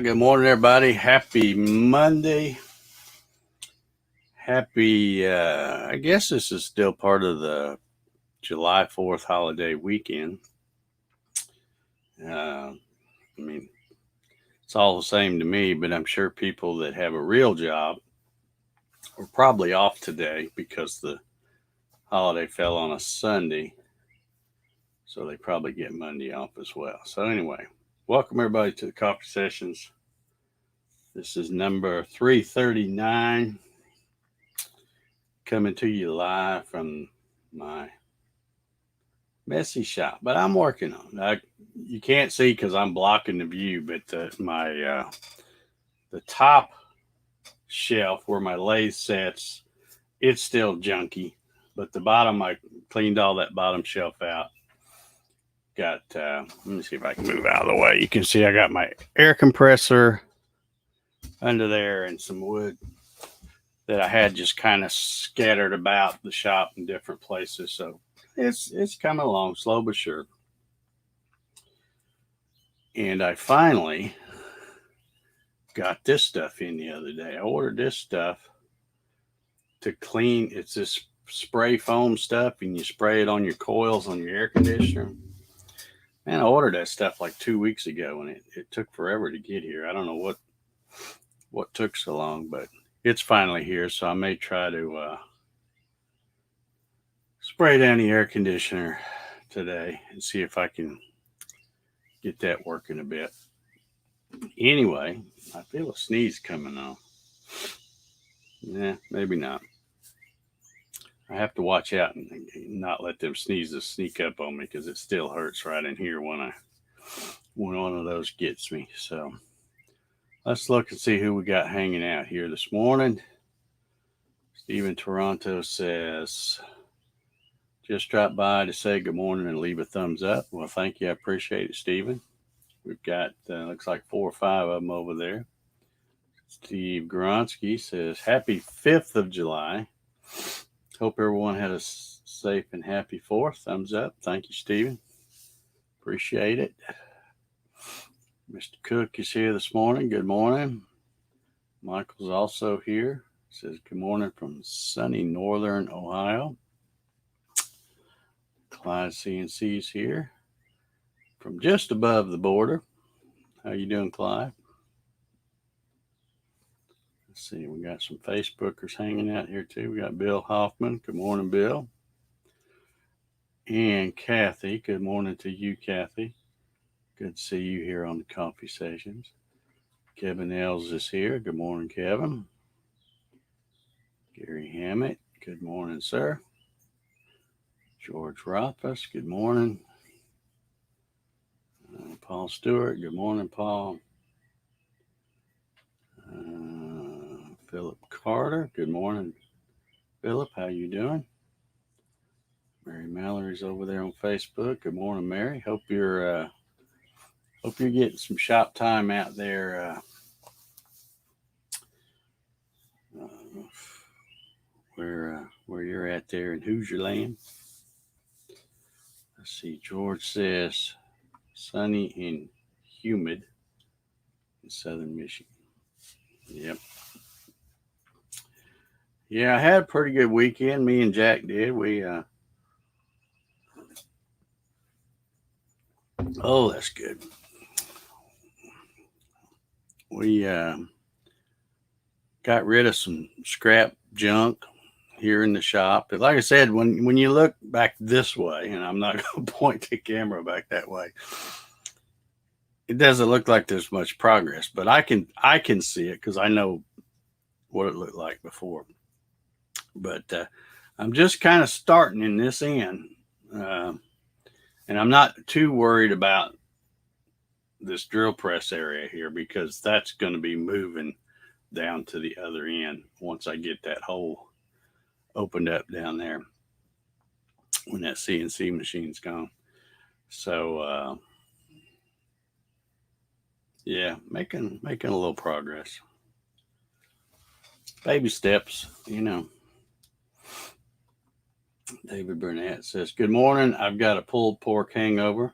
Good morning, everybody. Happy Monday. Happy, I guess this is still part of the July 4th holiday weekend. I mean, it's all the same to me, but I'm sure people that have a real job are probably off today because the holiday fell on a Sunday. So they probably get Monday off as well. So anyway, welcome everybody to the coffee sessions. This is number 339, coming to you live from my messy shop, but I'm working on it. You can't see because I'm blocking the view, but the top shelf where my lathe sets, it's still junky, but the bottom, I cleaned all that bottom shelf out. Got, let me see if I can move out of the way. You can see I got my air compressor under there and some wood that I had just kind of scattered about the shop in different places. So it's coming along slow but sure. And I finally got this stuff in the other day. I ordered this stuff to clean. It's this spray foam stuff, and you spray it on your coils on your air conditioner. Man, I ordered that stuff like 2 weeks ago, and it took forever to get here. I don't know what took so long, but it's finally here. So I may try to spray down the air conditioner today and see if I can get that working a bit. Anyway, I feel a sneeze coming on. Yeah, maybe not. I have to watch out and not let them sneezes sneak up on me because it still hurts right in here when one of those gets me. So let's look and see who we got hanging out here this morning. Stephen Toronto says, just drop by to say good morning and leave a thumbs up. Well, thank you. I appreciate it, Stephen. We've got, looks like 4 or 5 of them over there. Steve Gronsky says, happy 5th of July. Hope everyone had a safe and happy 4th. Thumbs up. Thank you, Stephen. Appreciate it. Mr. Cook is here this morning. Good morning. Michael's also here. Says good morning from sunny northern Ohio. Clyde CNC's here from just above the border. How you doing, Clyde? Let's see, we got some Facebookers hanging out here too. We got Bill Hoffman. Good morning, Bill. And Kathy. Good morning to you, Kathy. Good to see you here on the coffee sessions. Kevin Els is here. Good morning, Kevin. Gary Hammett. Good morning, sir. George Rothfuss. Good morning. Paul Stewart. Good morning, Paul. Philip Carter. Good morning, Philip. How you doing? Mary Mallory's over there on Facebook. Good morning, Mary. Hope you're getting some shop time out there. Where you're at there in Hoosier Land. Let's see. George says sunny and humid in southern Michigan. Yep. Yeah, I had a pretty good weekend. Me and Jack did. Oh, that's good. We got rid of some scrap junk here in the shop. But like I said, when you look back this way, and I'm not going to point the camera back that way, it doesn't look like there's much progress. But I can see it because I know what it looked like before. But I'm just kind of starting in this end. And I'm not too worried about this drill press area here because that's going to be moving down to the other end once I get that hole opened up down there when that CNC machine's gone. So yeah, making a little progress. Baby steps, you know. David Burnett says, "Good morning. I've got a pulled pork hangover.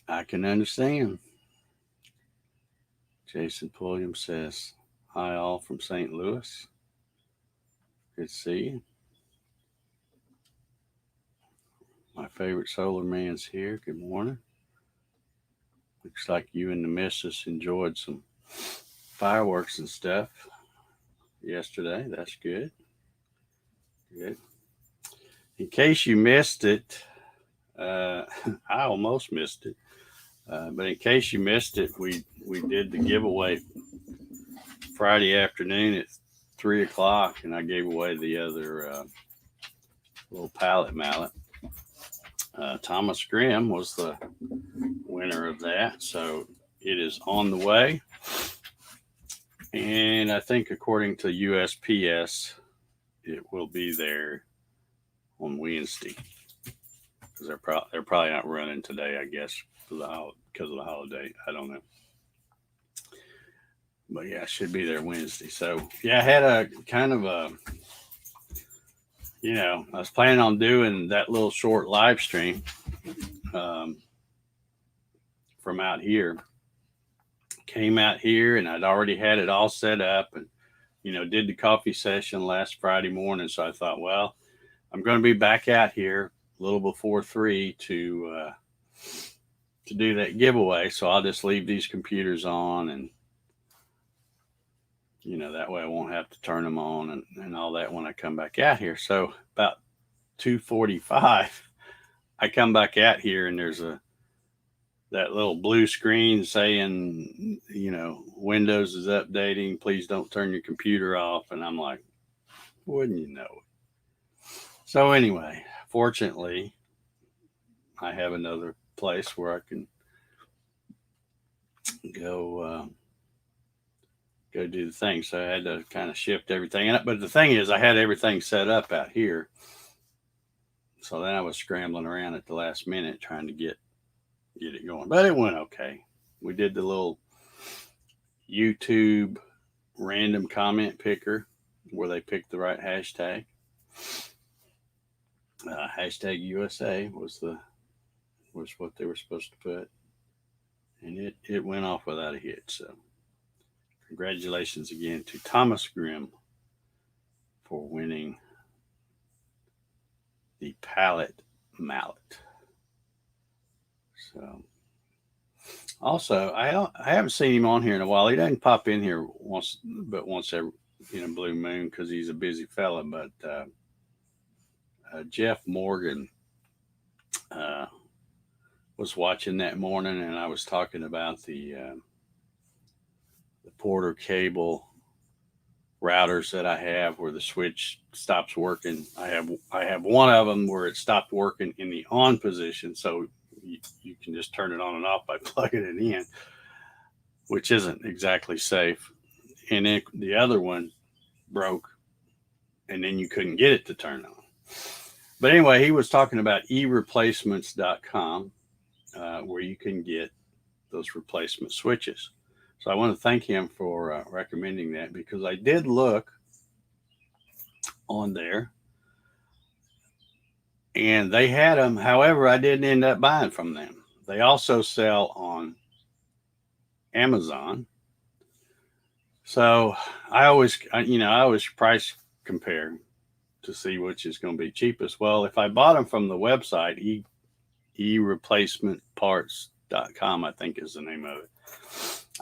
I can understand." Jason Pulliam says, "Hi all from St. Louis. Good to see you. My favorite solar man's here. Good morning. Looks like you and the missus enjoyed some fireworks and stuff yesterday. That's good. Good. In case you missed it, I almost missed it. But in case you missed it, we did the giveaway Friday afternoon at 3:00, and I gave away the other little pallet mallet. Thomas Grimm was the winner of that, so it is on the way. And I think according to USPS, it will be there on Wednesday because they're probably not running today, I guess, because of the holiday. I don't know, but yeah, it should be there Wednesday. So yeah, I had a kind of a, I was planning on doing that little short live stream from out here. Came out here and I'd already had it all set up and did the coffee session last Friday morning. So I thought, well, I'm going to be back out here a little before 3 to do that giveaway. So I'll just leave these computers on and that way I won't have to turn them on and all that when I come back out here. So about 2:45, I come back out here and there's that little blue screen saying, Windows is updating. Please don't turn your computer off. And I'm like, wouldn't you know it? So anyway, fortunately, I have another place where I can go do the thing. So I had to kind of shift everything. But the thing is, I had everything set up out here. So then I was scrambling around at the last minute trying to get it going, but it went okay. We did the little YouTube random comment picker where they picked the right hashtag. Hashtag USA was what they were supposed to put, and it went off without a hit. So congratulations again to Thomas Grimm for winning the pallet mallet. So, also, I haven't seen him on here in a while. He doesn't pop in here once every blue moon because he's a busy fella. But Jeff Morgan was watching that morning, and I was talking about the Porter cable routers that I have where the switch stops working. I have one of them where it stopped working in the on position, so you can just turn it on and off by plugging it in, which isn't exactly safe. And then the other one broke, and then you couldn't get it to turn on. But anyway, he was talking about ereplacements.com, where you can get those replacement switches. So I want to thank him for recommending that because I did look on there and they had them. However, I didn't end up buying from them. They also sell on Amazon. So I always price compare to see which is going to be cheapest. Well, if I bought them from the website, ereplacementparts.com, I think is the name of it.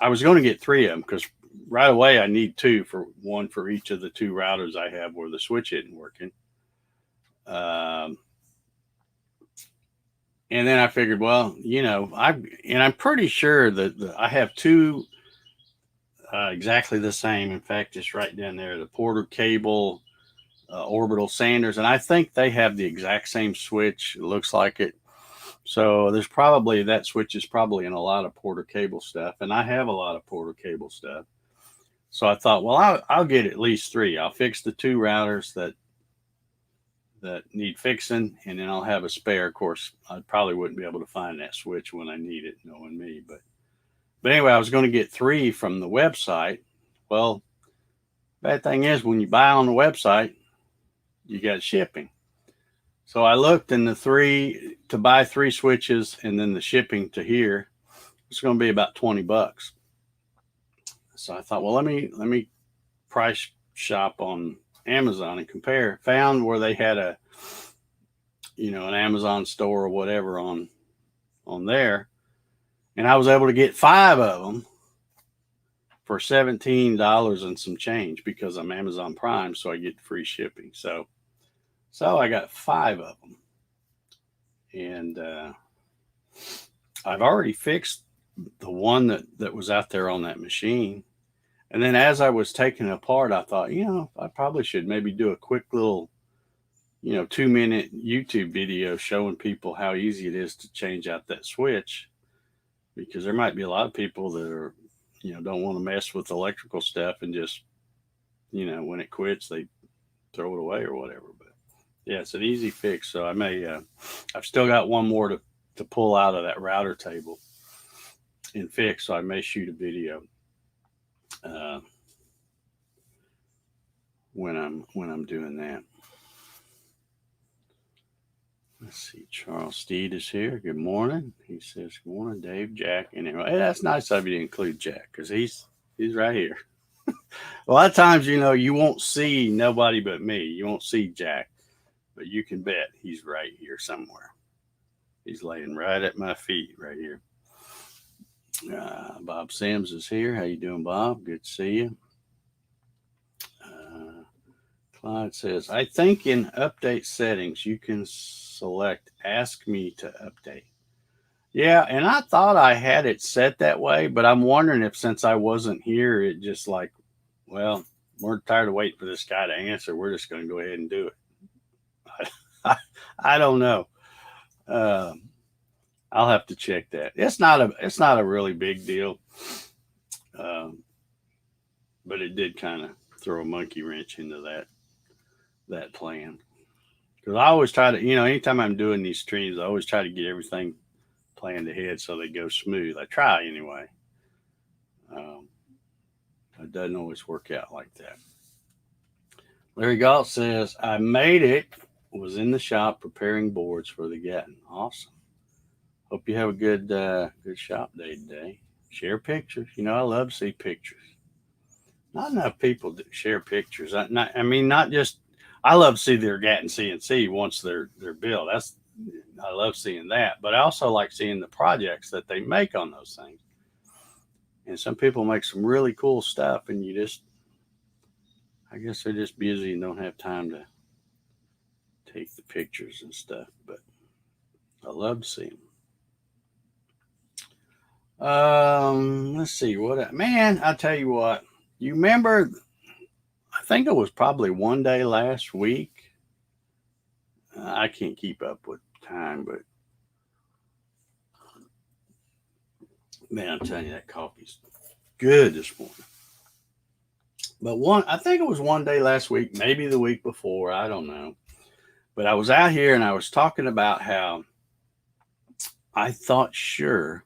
I was going to get 3 of them because right away I need 2 one for each of the 2 routers I have where the switch isn't working. And then I figured, well, I'm pretty sure that I have 2 exactly the same. In fact, it's right down there, the Porter cable orbital sanders. And I think they have the exact same switch. It looks like it. So there's probably, that switch is probably in a lot of Porter cable stuff, and I have a lot of Porter cable stuff. So I thought, well, I'll get at least 3. I'll fix the 2 routers that need fixing, and then I'll have a spare. Of course, I probably wouldn't be able to find that switch when I need it, knowing me. But anyway, I was going to get 3 from the website. Well, bad thing is, when you buy on the website, you got shipping. So I looked, and to buy 3 switches and then the shipping to here, it's going to be about $20. So I thought, well, let me price shop on Amazon and compare. Found where they had an Amazon store or whatever on there, and I was able to get 5 of them for $17 and some change because I'm Amazon Prime, so I get free shipping. So I got 5 of them, and I've already fixed the one that was out there on that machine. And then as I was taking it apart, I thought, I probably should maybe do a quick little, 2-minute YouTube video showing people how easy it is to change out that switch, because there might be a lot of people that are, don't want to mess with electrical stuff and just, when it quits, they throw it away or whatever. But yeah, it's an easy fix. So I may, I've still got one more to pull out of that router table and fix. So I may shoot a video when I'm doing that. Let's see. Charles Steed is here. Good morning. He says, good morning, Dave, Jack. Anyway, that's nice of you to include Jack, because he's right here. A lot of times, you won't see nobody but me. You won't see Jack, but you can bet he's right here somewhere. He's laying right at my feet right here. Bob Sims is here. How you doing, Bob? Good to see you. Clyde says, I think in update settings, you can select ask me to update. Yeah, and I thought I had it set that way, but I'm wondering if, since I wasn't here, it just like, well, we're tired of waiting for this guy to answer. We're just going to go ahead and do it. I don't know. I'll have to check that. It's not a really big deal, but it did kind of throw a monkey wrench into that plan, because I always try to, anytime I'm doing these streams, I always try to get everything planned ahead so they go smooth. I try anyway. It doesn't always work out like that. Larry Galt says, I made it. Was in the shop preparing boards for the Gatton. Awesome. Hope you have a good shop day today. Share pictures. I love to see pictures. Not enough people share pictures. Not just. I love to see their Gatton CNC once they're built. I love seeing that, but I also like seeing the projects that they make on those things. And some people make some really cool stuff, and I guess they're just busy and don't have time to take the pictures and stuff. But I love to see them. Let's see man, I'll tell you what. You remember? I think it was probably one day last week. I can't keep up with time, but man, I'm telling you, that coffee's good this morning. But I think it was one day last week, maybe the week before, I don't know. But I was out here and I was talking about how I thought sure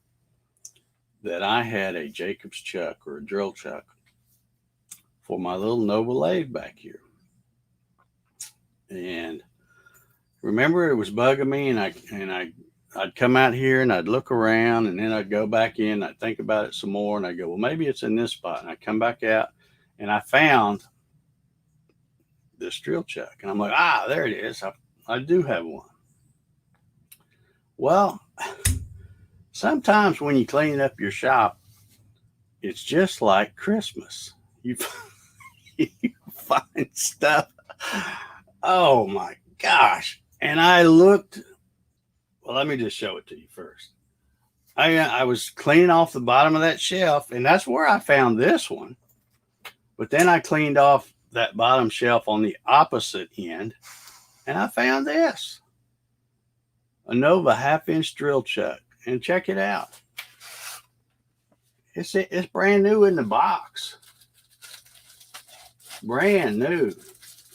that I had a Jacobs chuck or a drill chuck for my little Nova lathe back here. And remember, it was bugging me, and I'd come out here and I'd look around, and then I'd go back in, I'd think about it some more, and I'd go, well, maybe it's in this spot. And I'd come back out, and I found this drill chuck. And I'm like, there it is. I do have one. Well, sometimes when you clean up your shop, it's just like Christmas. You find stuff. Oh my gosh. And I looked. Well, let me just show it to you first. I was cleaning off the bottom of that shelf, and that's where I found this one. But then I cleaned off that bottom shelf on the opposite end, and I found this. a Nova half-inch drill chuck. And check it out. It's brand new in the box. Brand new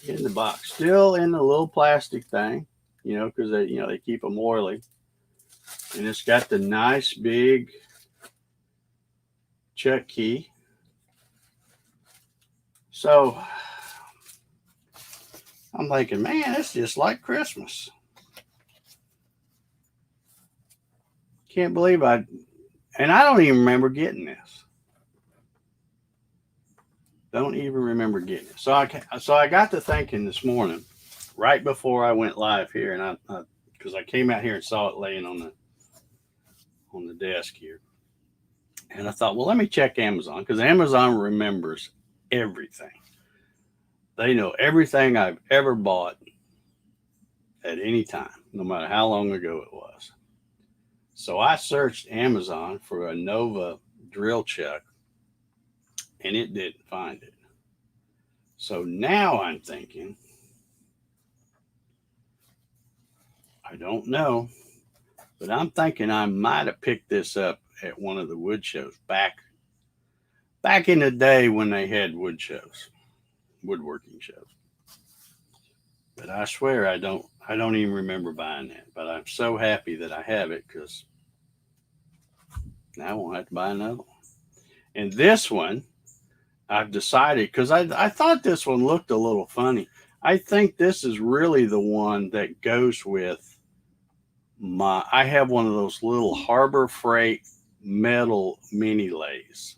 in the box. Still in the little plastic thing, because they keep them oily. And it's got the nice big chuck key. So I'm thinking, man, it's just like Christmas. Can't believe I don't even remember getting this. Don't even remember getting it. So I got to thinking this morning, right before I went live here, and because I came out here and saw it laying on the desk here, and I thought, well, let me check Amazon, because Amazon remembers everything. They know everything I've ever bought at any time, no matter how long ago it was. So I searched Amazon for a Nova drill chuck, and it didn't find it. So now I'm thinking, I don't know, but I'm thinking I might have picked this up at one of the wood shows back in the day when they had wood shows, woodworking shows. But I swear I don't even remember buying that. But I'm so happy that I have it, because now I won't have to buy another one. And this one, I've decided, because I thought this one looked a little funny. I think this is really the one that goes with I have one of those little Harbor Freight metal mini lathes.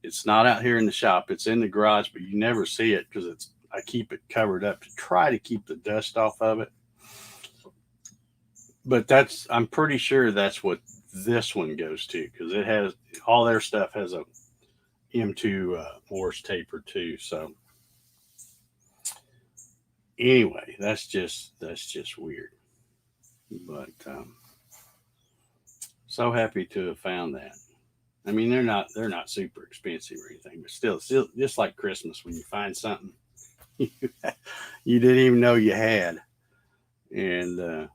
It's not out here in the shop. It's in the garage, but you never see it because I keep it covered up to try to keep the dust off of it. But I'm pretty sure that's what this one goes to, because it has all their stuff has a M2 Morse taper too. So anyway, that's just weird. But so happy to have found that. I mean, they're not super expensive or anything, but still just like Christmas, when you find something you didn't even know you had, and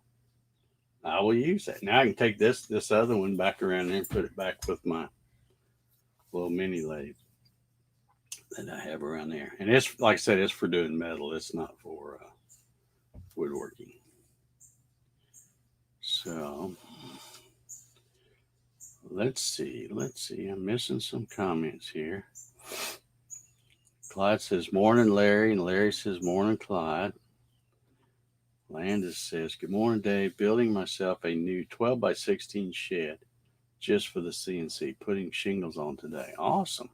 I will use that. Now I can take this other one back around there and put it back with my little mini lathe that I have around there. And it's, like I said, it's for doing metal. It's not for woodworking. So let's see. I'm missing some comments here. Clyde says, morning, Larry. And Larry says, morning, Clyde. Landis says, good morning, Dave. Building myself a new 12 by 16 shed just for the CNC. Putting shingles on today. Awesome.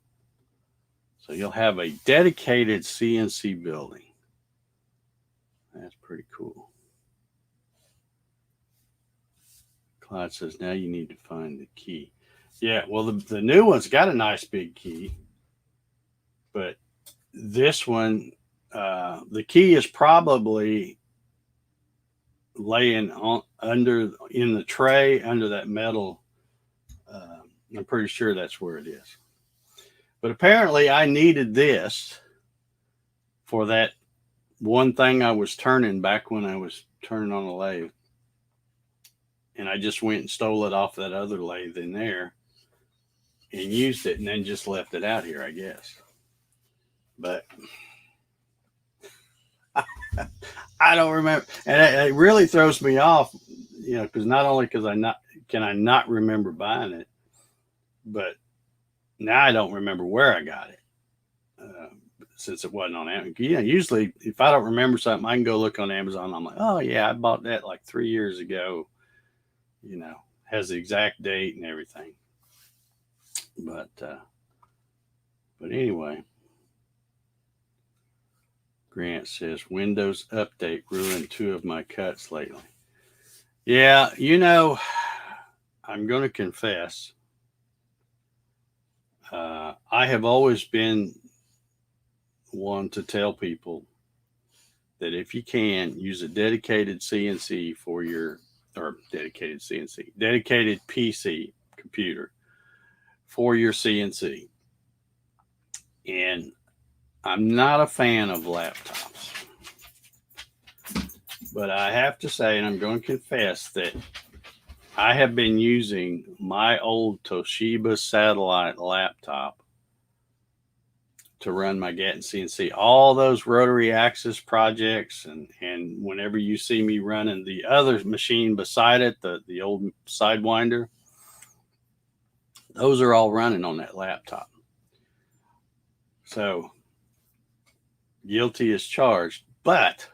So you'll have a dedicated CNC building. That's pretty cool. Clyde says, now you need to find the key. Yeah, well, the new one's got a nice big key. But this one, the key is probably laying in the tray under that metal. I'm pretty sure that's where it is. But apparently I needed this for that one thing I was turning back when I was turning on the lathe. And I just went and stole it off that other lathe in there and used it, and then just left it out here, I guess. But I don't remember. And it really throws me off, because not only can I not remember buying it, but now I don't remember where I got it, since it wasn't on Amazon. Usually if I don't remember something, I can go look on Amazon. I'm like, oh yeah, I bought that like 3 years ago. Has the exact date and everything. But anyway, Grant says, Windows update ruined 2 of my cuts lately. Yeah, I'm going to confess, I have always been one to tell people that if you can, use a dedicated CNC dedicated PC computer for your CNC. And I'm not a fan of laptops, but I have to say, and I'm going to confess, that I have been using my old Toshiba satellite laptop to run my Gatton CNC. All those rotary axis projects, and whenever you see me running the other machine beside it, the old Sidewinder, those are all running on that laptop. So guilty as charged. But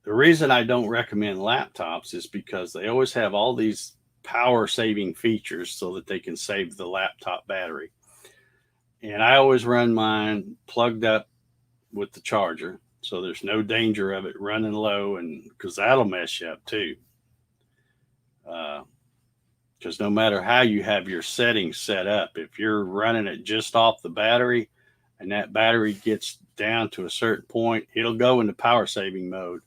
the reason I don't recommend laptops is because they always have all these power saving features so that they can save the laptop battery. And I always run mine plugged up with the charger, so there's no danger of it running low, and because that'll mess you up too. Because no matter how you have your settings set up, if you're running it just off the battery and that battery gets down to a certain point, it'll go into power saving mode,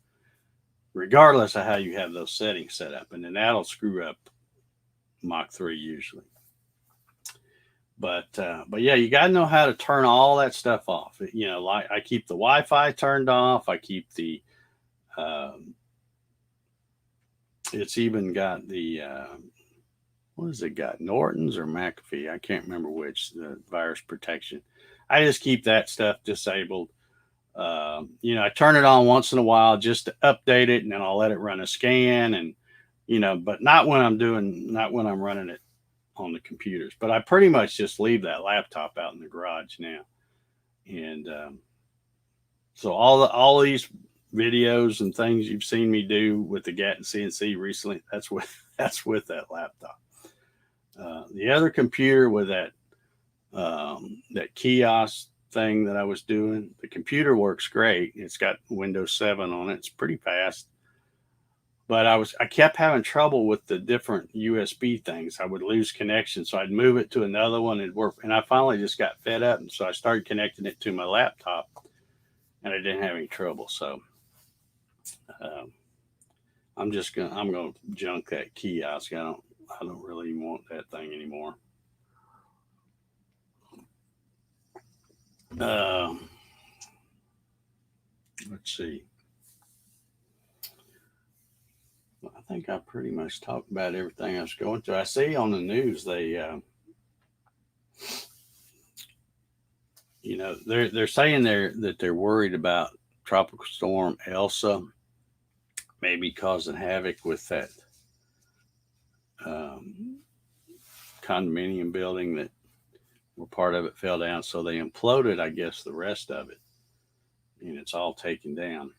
regardless of how you have those settings set up, and then that'll screw up Mach 3 usually. But yeah, you got to know how to turn all that stuff off. You know, like I keep the Wi-Fi turned off. I keep the it's even got the what has it got? Norton's or McAfee? I can't remember which. The virus protection. I just keep that stuff disabled. You know, I turn it on once in a while just to update it, and then I'll let it run a scan, and you know, but not when I'm running it on the computers. But I pretty much just leave that laptop out in the garage now, and so all these videos and things you've seen me do with the Gatton CNC recently, that's with that laptop. The other computer with that kiosk thing that I was doing, the computer works great. It's got Windows 7 on it. It's pretty fast. But I kept having trouble with the different USB things. I would lose connection, so I'd move it to another one and work. And I finally just got fed up, and so I started connecting it to my laptop, and I didn't have any trouble. So I'm gonna junk that kiosk. I don't really want that thing anymore. Let's see. I think I pretty much talked about everything I was going to. I see on the news they, you know, they're saying that they're worried about Tropical Storm Elsa maybe causing havoc with that condominium building that where part of it fell down. So they imploded, I guess, the rest of it, and it's all taken down.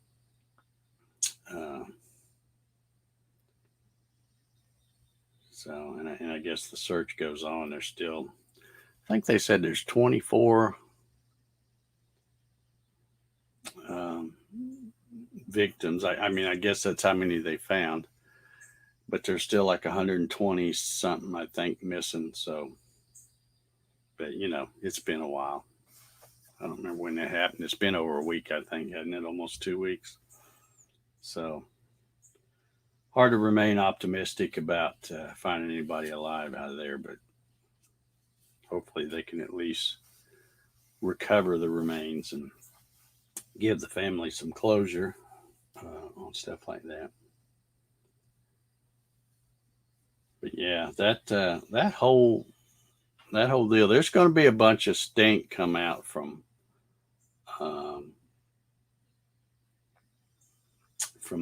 So, and I guess the search goes on. There's still, I think they said there's 24 victims. I mean, I guess that's how many they found, but there's still like 120 something, I think, missing. So, but you know, it's been a while. I don't remember when that happened. It's been over a week, I think, hasn't it? Almost 2 weeks. So hard to remain optimistic about finding anybody alive out of there, but hopefully they can at least recover the remains and give the family some closure on stuff like that. But yeah, that whole deal. There's going to be a bunch of stink come out from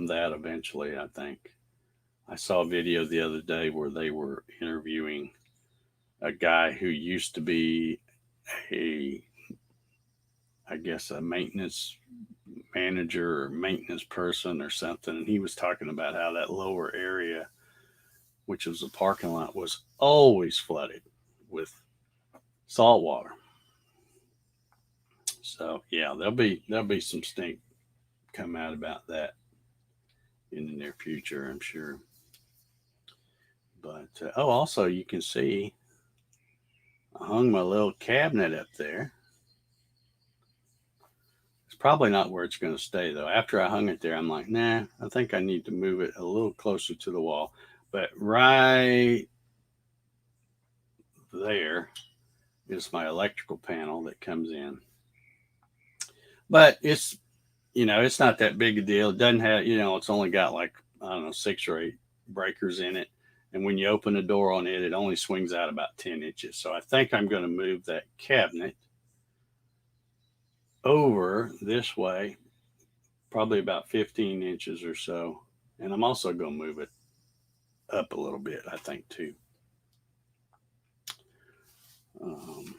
that eventually. I think I saw a video the other day where they were interviewing a guy who used to be I guess a maintenance manager or maintenance person or something, and he was talking about how that lower area, which was a parking lot, was always flooded with salt water. So yeah, there'll be some stink come out about that in the near future, I'm sure. But also you can see I hung my little cabinet up there. It's probably not where it's going to stay though. After I hung it there, I'm like, nah, I think I need to move it a little closer to the wall. But right there is my electrical panel that comes in. But it's, you know, it's not that big a deal. It doesn't have, you know, it's only got like, I don't know, 6 or 8 breakers in it. And when you open the door on it, it only swings out about 10 inches. So I think I'm going to move that cabinet over this way, probably about 15 inches or so. And I'm also going to move it up a little bit, I think, too. Um,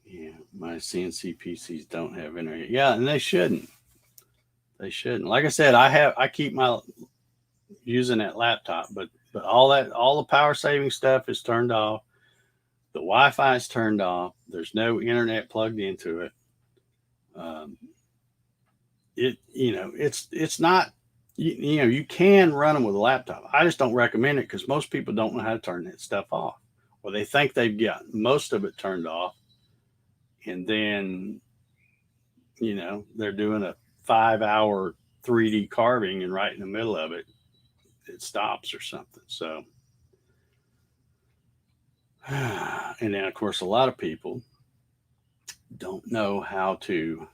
yeah, my CNC PCs don't have internet. Yeah, and they shouldn't. They shouldn't. Like I said, I keep my using that laptop, but all the power saving stuff is turned off. The Wi-Fi is turned off. There's no internet plugged into it. It's not. You can run them with a laptop. I just don't recommend it because most people don't know how to turn that stuff off, or they think they've got most of it turned off, and then they're doing a 5-hour 3D carving, and right in the middle of it, it stops or something. So, and then of course, a lot of people don't know how to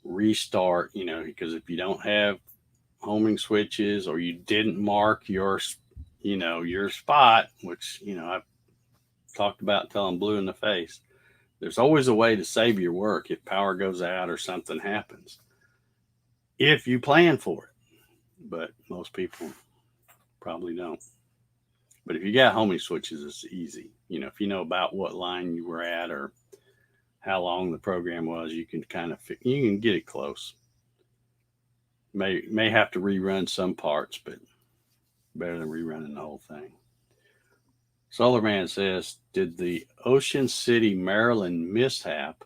restart, because if you don't have homing switches or you didn't mark your spot, which, I've talked about till I'm blue in the face, there's always a way to save your work if power goes out or something happens, if you plan for it. But most people probably don't. But if you got homing switches, it's easy. If you know about what line you were at or how long the program was, you can you can get it close. May have to rerun some parts, but better than rerunning the whole thing. Solar Man says, did the Ocean City, Maryland mishap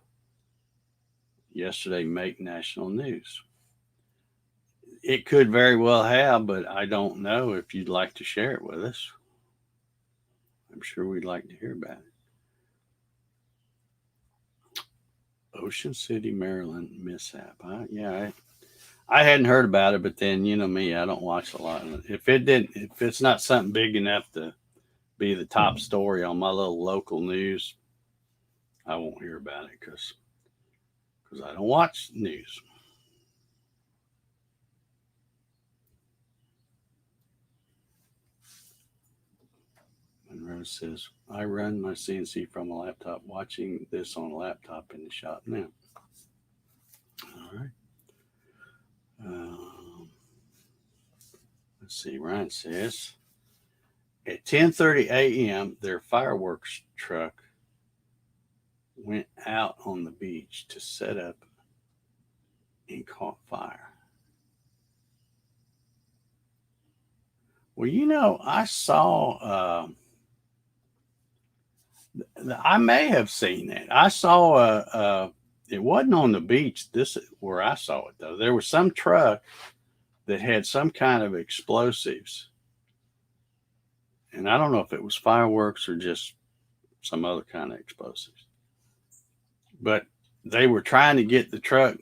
yesterday make national news? It could very well have, but I don't know. If you'd like to share it with us, I'm sure we'd like to hear about it. Ocean City, Maryland mishap. I hadn't heard about it, but then me, I don't watch a lot. If it's not something big enough to be the top story on my little local news, I won't hear about it because I don't watch news. Monroe says, I run my CNC from a laptop, watching this on a laptop in the shop now. All right. Let's see. Ryan says, at 10:30 a.m., their fireworks truck went out on the beach to set up and caught fire. Well, I saw. I may have seen that. I saw. It wasn't on the beach. This is where I saw it though. There was some truck that had some kind of explosives, and I don't know if it was fireworks or just some other kind of explosives. But they were trying to get the truck,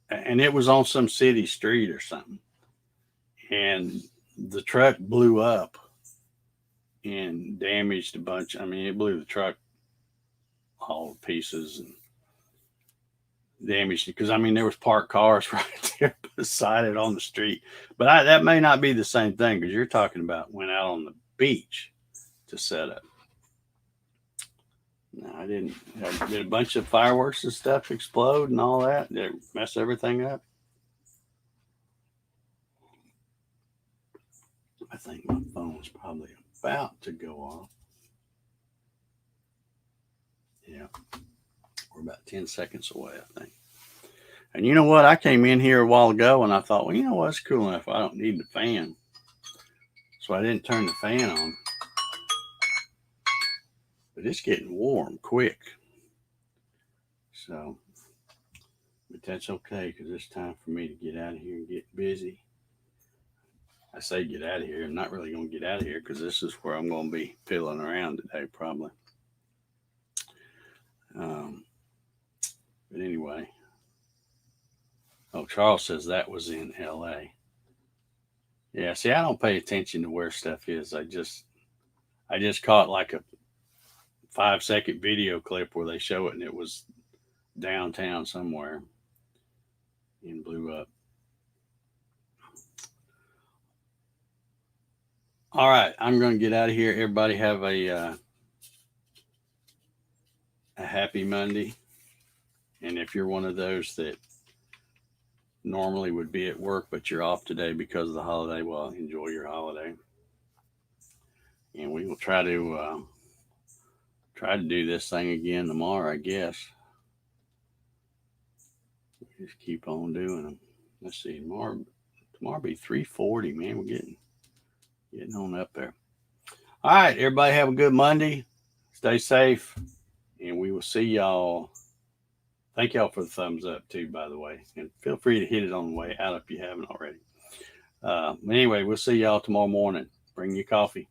and it was on some city street or something, and the truck blew up and damaged a bunch. I mean, it blew the truck all to pieces and damaged it because there was parked cars right there beside it on the street. But that may not be the same thing because you're talking about went out on the beach to set up. No, I didn't. Did a bunch of fireworks and stuff explode and all that? Did it mess everything up? I think my phone's probably about to go off. Yeah. We're about 10 seconds away, I think. And you know what? I came in here a while ago and I thought, well, you know what? It's cool enough. I don't need the fan. So I didn't turn the fan on. But it's getting warm quick. So, but that's okay because it's time for me to get out of here and get busy. I say get out of here. I'm not really going to get out of here because this is where I'm going to be fiddling around today, probably. But anyway. Oh, Charles says that was in LA. Yeah, see, I don't pay attention to where stuff is. I just caught like a 5-second video clip where they show it, and it was downtown somewhere and blew up. All right, I'm going to get out of here. Everybody have a happy Monday. And if you're one of those that normally would be at work, but you're off today because of the holiday, well, enjoy your holiday. And we will try to do this thing again tomorrow, I guess. Just keep on doing them. Let's see, tomorrow be 3:40. Man, we're getting on up there. All right, everybody have a good Monday. Stay safe, and we will see y'all. Thank y'all for the thumbs up too, by the way, and feel free to hit it on the way out if you haven't already. Anyway, we'll see y'all tomorrow morning. Bring your coffee.